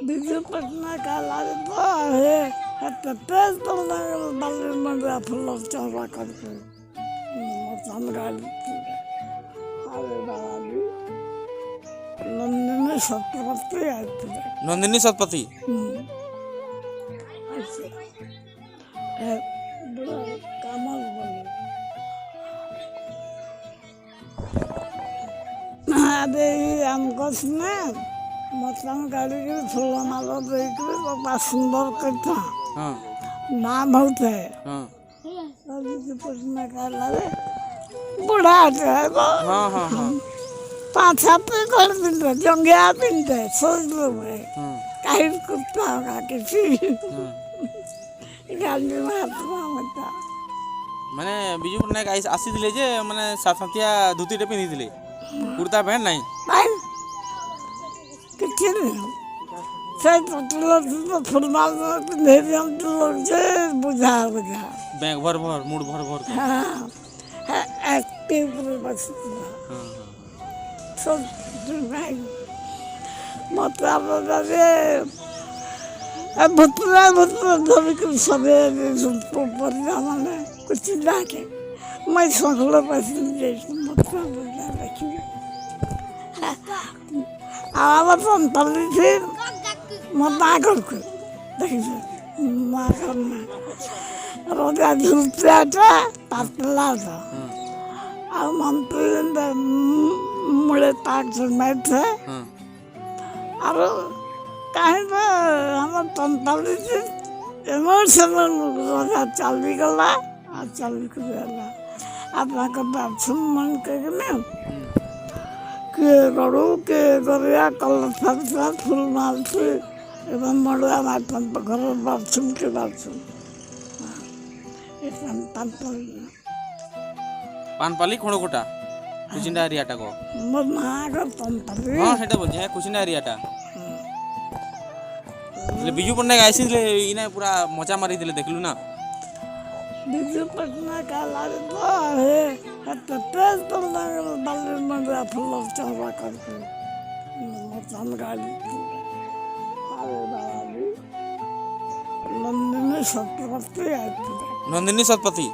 बिजू पटना का लगता है तेज तो बाली मंडा फुल चौड़ा करके मौसम गाड़ी अरे बाबा नंदिनी सत्यवती आती है नंदिनी शतपथी। ऐसे बड़ा कमाल बने अरे हमको सुना मौसम गाड़ी के फूल माला देख के बड़ा सुंदर करता हाँ नाम बहुत है हाँ अभी तो पटना का लगे बूढ़ा है वो हाँ हाँ हाँ 5-7 कर पिनते जंगिया पिनते सोच लो भाई हाँ कहीं कुत्ता होगा किसी हाँ। गांधी महात्मा होता ମାନେ ବିଜୁ ପଟ୍ଟନାୟକ ଆସିଥିଲେ ଯେ ମାନେ ସାତିଆ ଧୋତିଟେ ପିନ୍ଧିଥିଲେ କୁର୍ତ୍ତା ପ୍ୟାଣ୍ଟ ନାହିଁ। भाई किसी नहीं से तो फुटबॉल पिंधे हम तो लोग से बुझा बुझा बैग भर भर मुड़ भर भर के। हाँ एक्टिव बस हाँ सब भाई मतलब लगे भुतला भुतला धोबी के सबे पर जाने कुछ लाके मैं सोचलो पसंद जैसे मतलब बोला रखिए आवाज़ हम तल्ली थी मत आकर को देखिए माँ करना रोज़ा झूठा था पतला था अब मंत्री ने मुड़े ताक सुनाए थे हाँ और कहीं तो हम तंतली थी इमोशनल रोज़ा चाली गला और चाली को गला अपना का बात सुन मन के ना के करो के करिया कल सबसे फूल मालती एवं मड़ुआ मातम घर बात सुन के बात सुन एकदम तंतली पानपाली खड़कोटा कुचिंडा एरियाटा को। मोर माँ का तंतली हाँ सेटा बोलछे हे कुचिंडा एरियाटा એટલે બીજુ પટ્ટનાયક આઈસીલે ઇને પૂરા મજા મારી દેલે देखलु ना। बिजू पटना का लगता है तेज तो बाली मंडा फुल चौड़ा करके मौसम गाड़ी अरे बाबा नंदिनी सत्यवती आती है नंदिनी शतपथी।